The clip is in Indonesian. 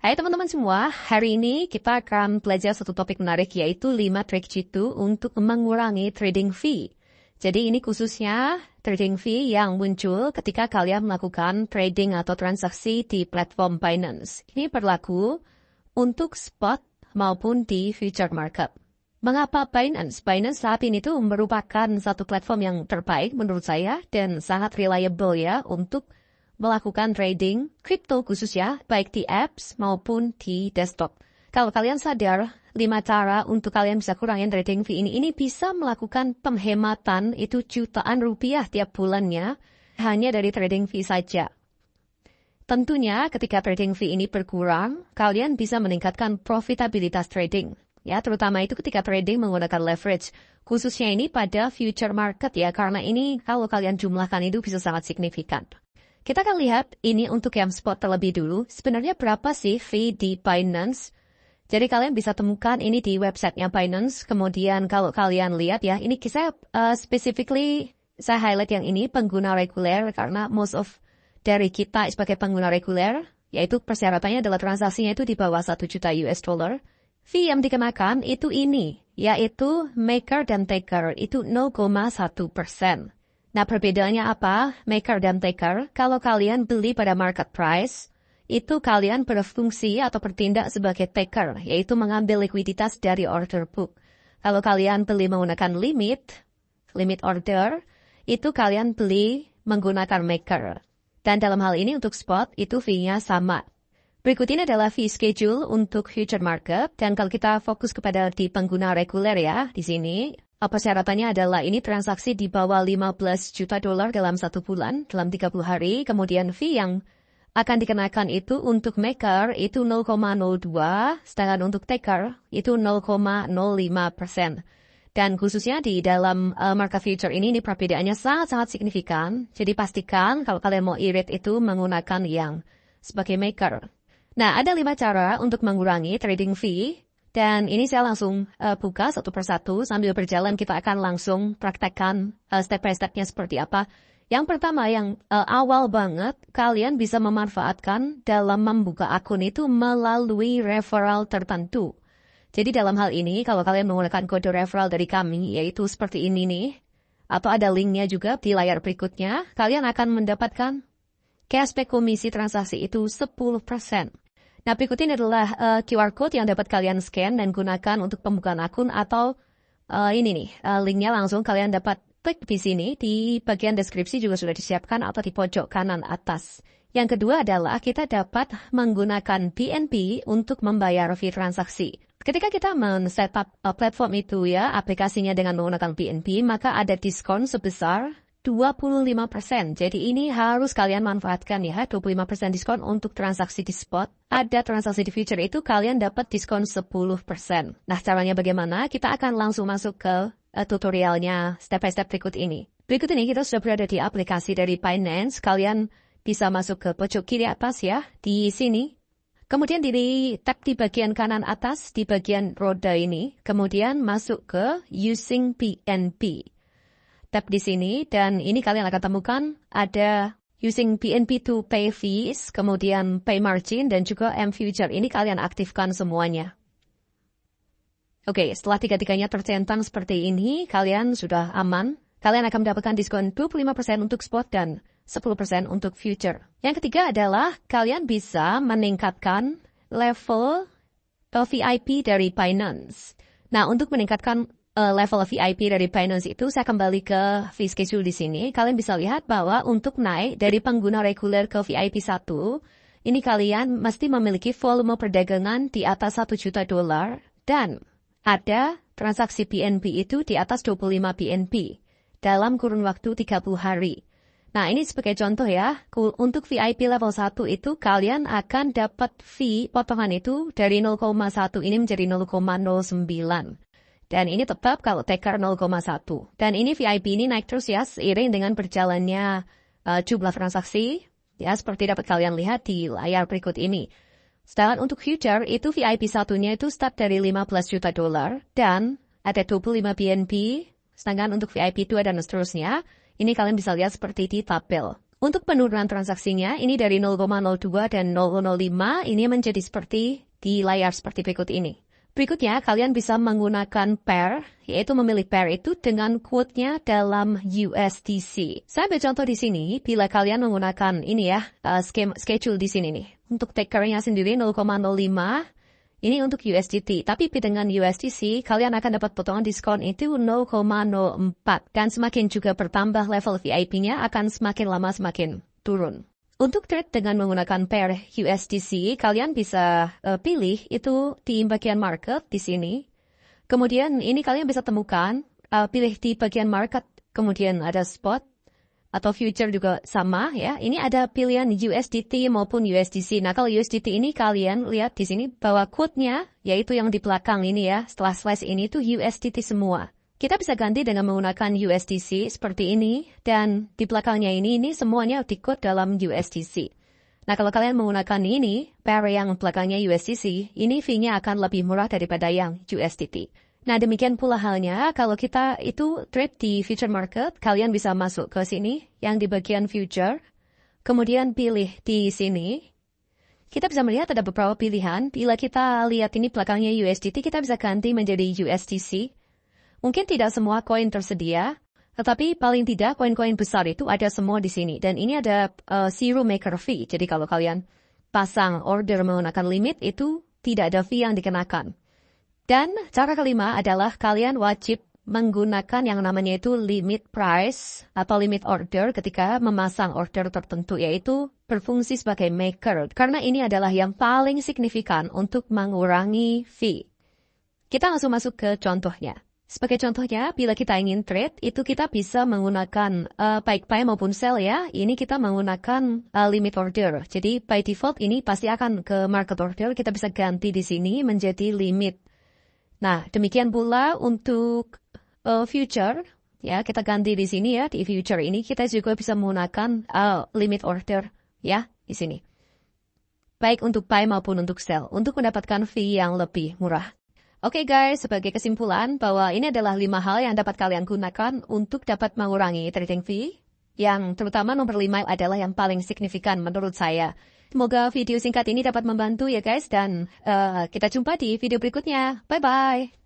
Hai teman-teman semua, hari ini kita akan belajar satu topik menarik yaitu 5 trik jitu untuk mengurangi trading fee. Jadi ini khususnya trading fee yang muncul ketika kalian melakukan trading atau transaksi di platform Binance. Ini berlaku untuk spot maupun di future market. Mengapa Binance? Binance saat ini tuh merupakan satu platform yang terbaik menurut saya dan sangat reliable ya untuk melakukan trading crypto khususnya baik di apps maupun di desktop. Kalau kalian sadar 5 cara untuk kalian bisa kurangin trading fee ini bisa melakukan penghematan itu jutaan rupiah tiap bulannya hanya dari trading fee saja. Tentunya ketika trading fee ini berkurang, kalian bisa meningkatkan profitabilitas trading. Ya, terutama itu ketika trading menggunakan leverage. Khususnya ini pada future market ya, karena ini kalau kalian jumlahkan itu bisa sangat signifikan. Kita akan lihat ini untuk yang spot terlebih dulu. Sebenarnya berapa sih fee di Binance? Jadi kalian bisa temukan ini di websitenya Binance. Kemudian kalau kalian lihat ya, ini saya saya highlight yang ini pengguna reguler karena most of dari kita sebagai pengguna reguler, yaitu persyaratannya adalah transaksinya itu di bawah 1 juta US dollar. Fee yang dikenakan itu ini, yaitu maker dan taker itu 0,1%. Nah, perbedaannya apa? Maker dan taker, kalau kalian beli pada market price, itu kalian berfungsi atau bertindak sebagai taker, yaitu mengambil likuiditas dari order book. Kalau kalian beli menggunakan limit order, itu kalian beli menggunakan maker. Dan dalam hal ini untuk spot, itu fee-nya sama. Berikut ini adalah fee schedule untuk future market, dan kalau kita fokus kepada di pengguna reguler ya, di sini, persyaratannya adalah ini transaksi di bawah 15 juta dolar dalam 1 bulan, dalam 30 hari. Kemudian fee yang akan dikenakan itu untuk maker itu 0,02, sedangkan untuk taker itu 0,05%. Dan khususnya di dalam market future ini perbedaannya sangat-sangat signifikan. Jadi pastikan kalau kalian mau irit itu menggunakan yang sebagai maker. Nah, ada 5 cara untuk mengurangi trading fee. Dan ini saya langsung buka satu persatu sambil berjalan kita akan langsung praktekkan step by stepnya seperti apa. Yang pertama yang awal banget kalian bisa memanfaatkan dalam membuka akun itu melalui referral tertentu. Jadi dalam hal ini kalau kalian menggunakan kode referral dari kami yaitu seperti ini nih. Atau ada linknya juga di layar berikutnya. Kalian akan mendapatkan cashback komisi transaksi itu 10%. Nah, berikut ini adalah QR code yang dapat kalian scan dan gunakan untuk pembukaan akun atau ini nih, linknya langsung kalian dapat klik di sini. Di bagian deskripsi juga sudah disiapkan atau di pojok kanan atas. Yang kedua adalah kita dapat menggunakan BNB untuk membayar fee transaksi. Ketika kita men-setup platform itu ya, aplikasinya dengan menggunakan BNB, maka ada diskon sebesar 25%. Jadi ini harus kalian manfaatkan ya, 25% diskon untuk transaksi di spot. Ada transaksi di future itu kalian dapat diskon 10%. Nah, caranya bagaimana? Kita akan langsung masuk ke tutorialnya step by step berikut ini. Berikut ini kita sudah berada di aplikasi dari Binance. Kalian bisa masuk ke pojok kiri atas ya, di sini. Kemudian tap di bagian kanan atas, di bagian roda ini. Kemudian masuk ke Using BNB. Tap di sini dan ini kalian akan temukan ada using BNB to pay fees, kemudian pay margin dan juga M-Future. Ini kalian aktifkan semuanya. Oke, setelah tiga-tiganya tercentang seperti ini, kalian sudah aman. Kalian akan mendapatkan diskon 25% untuk spot dan 10% untuk future. Yang ketiga adalah kalian bisa meningkatkan level VIP dari Binance. Nah, untuk meningkatkan level VIP dari Binance itu saya kembali ke fee schedule di sini. Kalian bisa lihat bahwa untuk naik dari pengguna reguler ke VIP 1, ini kalian mesti memiliki volume perdagangan di atas 1 juta dolar dan ada transaksi BNB itu di atas 25 BNB dalam kurun waktu 30 hari. Nah, ini sebagai contoh ya, untuk VIP level 1 itu kalian akan dapat fee potongan itu dari 0,1 ini menjadi 0,09. Dan ini tetap kalau taker 0,1. Dan ini VIP ini naik terus ya seiring dengan berjalannya jumlah transaksi. Ya seperti dapat kalian lihat di layar berikut ini. Sedangkan untuk future itu VIP satunya itu start dari 15 juta dolar. Dan ada 25 BNB. Sedangkan untuk VIP 2 dan seterusnya. Ini kalian bisa lihat seperti di tabel. Untuk penurunan transaksinya, ini dari 0,02 dan 0,05, ini menjadi seperti di layar seperti berikut ini. Berikutnya, kalian bisa menggunakan pair, yaitu memilih pair itu dengan quote-nya dalam USDC. Saya ambil contoh di sini, bila kalian menggunakan ini ya, schedule di sini nih. Untuk takernya sendiri 0,05, ini untuk USDT. Tapi dengan USDC, kalian akan dapat potongan diskon itu 0,04. Dan semakin juga bertambah level VIP-nya, akan semakin lama semakin turun. Untuk trade dengan menggunakan pair USDC, kalian bisa pilih itu di bagian market di sini. Kemudian ini kalian bisa temukan, pilih di bagian market, kemudian ada spot atau future juga sama ya. Ini ada pilihan USDT maupun USDC. Nah, kalau USDT ini kalian lihat di sini bahwa quote-nya, yaitu yang di belakang ini ya, setelah slash ini itu USDT semua. Kita bisa ganti dengan menggunakan USDC seperti ini, dan di belakangnya ini semuanya di-quote dalam USDC. Nah, kalau kalian menggunakan ini, pair yang belakangnya USDC, ini fee-nya akan lebih murah daripada yang USDT. Nah, demikian pula halnya, kalau kita itu trade di future market, kalian bisa masuk ke sini, yang di bagian future, kemudian pilih di sini. Kita bisa melihat ada beberapa pilihan. Bila kita lihat ini belakangnya USDT, kita bisa ganti menjadi USDC. Mungkin tidak semua koin tersedia, tetapi paling tidak koin-koin besar itu ada semua di sini. Dan ini ada zero maker fee. Jadi kalau kalian pasang order menggunakan limit, itu tidak ada fee yang dikenakan. Dan cara kelima adalah kalian wajib menggunakan yang namanya itu limit price atau limit order ketika memasang order tertentu, yaitu berfungsi sebagai maker. Karena ini adalah yang paling signifikan untuk mengurangi fee. Kita langsung masuk ke contohnya. Sebagai contohnya, bila kita ingin trade, itu kita bisa menggunakan baik buy maupun sell ya. Ini kita menggunakan limit order. Jadi by default ini pasti akan ke market order. Kita bisa ganti di sini menjadi limit. Nah, demikian pula untuk future. Ya, kita ganti di sini ya. Di future ini kita juga bisa menggunakan limit order ya di sini. Baik untuk buy maupun untuk sell. Untuk mendapatkan fee yang lebih murah. Oke guys, sebagai kesimpulan bahwa ini adalah 5 hal yang dapat kalian gunakan untuk dapat mengurangi trading fee. Yang terutama nomor 5 adalah yang paling signifikan menurut saya. Semoga video singkat ini dapat membantu ya guys, dan kita jumpa di video berikutnya. Bye-bye!